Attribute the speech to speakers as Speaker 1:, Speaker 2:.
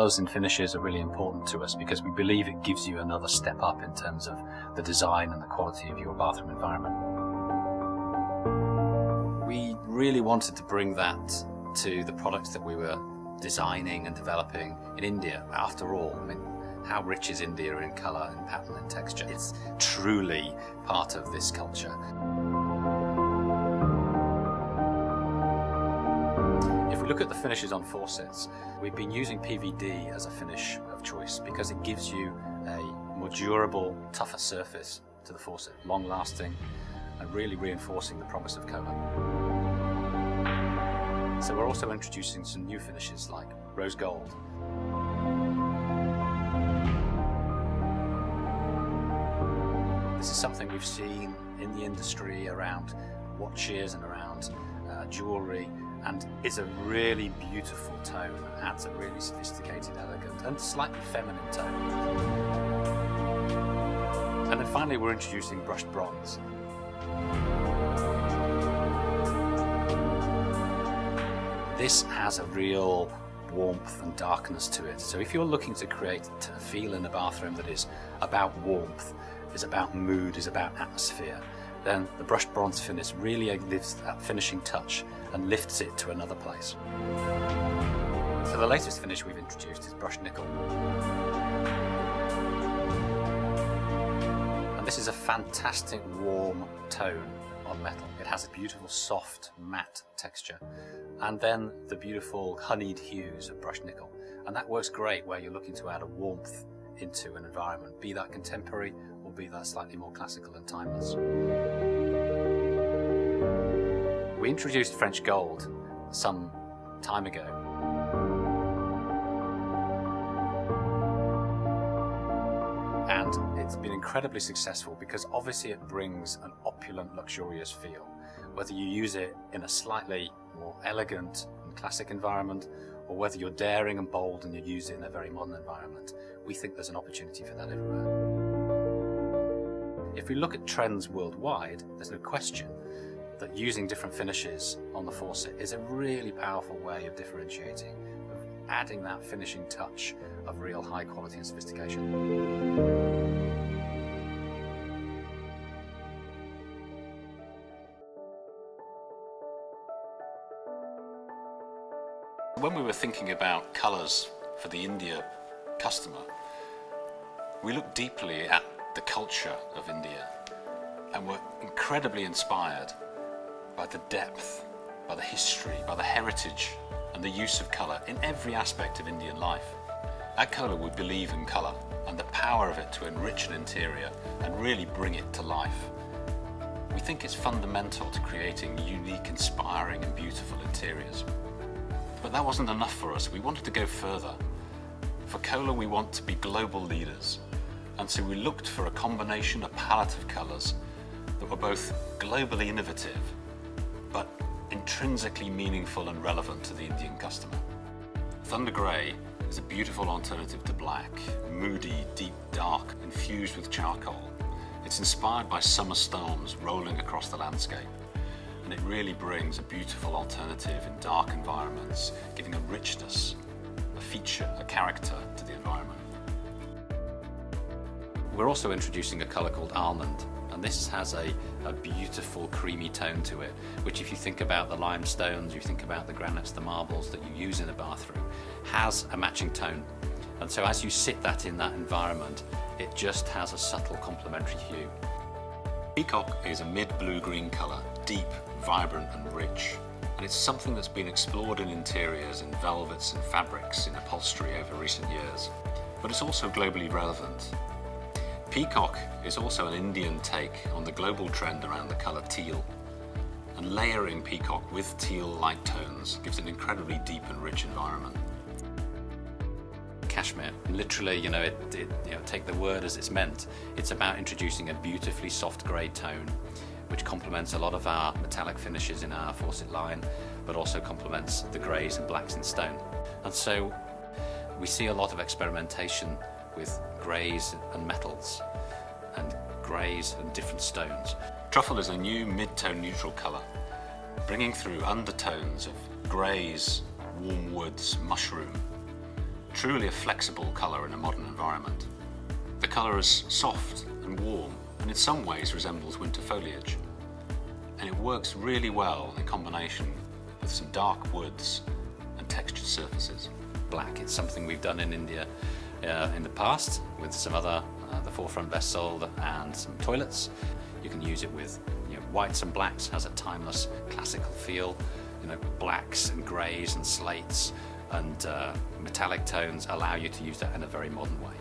Speaker 1: colours and finishes are really important to us because we believe it gives you another step up in terms of the design and the quality of your bathroom environment. We really wanted to bring that to the products that we were designing and developing in India. After all, I mean, how rich is India in colour and pattern and texture? It's truly part of this culture. If we look at the finishes on faucets, we've been using PVD as a finish of choice because it gives you a more durable, tougher surface to the faucet, long-lasting and really reinforcing the promise of Kohler. So we're also introducing some new finishes like rose gold. This is something we've seen in the industry around watches and around jewellery, and is a really beautiful tone, adds a really sophisticated, elegant and slightly feminine tone. And then finally we're introducing brushed bronze. This has a real warmth and darkness to it. So if you're looking to create a feel in a bathroom that is about warmth, is about mood, is about atmosphere, then the brushed bronze finish really gives that finishing touch and lifts it to another place. So the latest finish we've introduced is brushed nickel. And this is a fantastic warm tone on metal. It has a beautiful soft matte texture, and then the beautiful honeyed hues of brushed nickel. And that works great where you're looking to add a warmth into an environment, be that contemporary or be that slightly more classical and timeless. We introduced French gold some time ago. And it's been incredibly successful because obviously it brings an opulent, luxurious feel. Whether you use it in a slightly more elegant and classic environment, or whether you're daring and bold and you use it in a very modern environment, we think there's an opportunity for that everywhere. If we look at trends worldwide, there's no question that using different finishes on the faucet is a really powerful way of differentiating, of adding that finishing touch of real high quality and sophistication. When we were thinking about colours for the India customer, we looked deeply at the culture of India and were incredibly inspired by the depth, by the history, by the heritage and the use of colour in every aspect of Indian life. At Kohler we believe in colour and the power of it to enrich an interior and really bring it to life. We think it's fundamental to creating unique, inspiring and beautiful interiors. But that wasn't enough for us. We wanted to go further. For Kohler we want to be global leaders, and so we looked for a combination, a palette of colours that were both globally innovative but intrinsically meaningful and relevant to the Indian customer. Thunder Grey is a beautiful alternative to black, moody, deep dark, infused with charcoal. It's inspired by summer storms rolling across the landscape, and it really brings a beautiful alternative in dark environments, giving a richness, a feature, a character to the environment. We're also introducing a colour called Almond, and this has a beautiful creamy tone to it, which if you think about the limestones, you think about the granites, the marbles that you use in a bathroom, has a matching tone. And so as you sit that in that environment, it just has a subtle complementary hue. Peacock is a mid-blue-green colour, deep, vibrant and rich. And it's something that's been explored in interiors, in velvets and fabrics, in upholstery over recent years. But it's also globally relevant. Peacock is also an Indian take on the global trend around the colour teal. And layering peacock with teal light tones gives an incredibly deep and rich environment. Cashmere, literally, take the word as it's meant. It's about introducing a beautifully soft grey tone, which complements a lot of our metallic finishes in our faucet line, but also complements the greys and blacks in stone. And so we see a lot of experimentation with greys and metals, and greys and different stones. Truffle is a new mid-tone neutral colour, bringing through undertones of greys, warm woods, mushroom, truly a flexible colour in a modern environment. The colour is soft and warm and in some ways resembles winter foliage. And it works really well in combination with some dark woods and textured surfaces. Black, it's something we've done in India in the past with some other, the forefront vessel and some toilets. You can use it with whites and blacks, has a timeless classical feel. Blacks and greys and slates and metallic tones allow you to use that in a very modern way.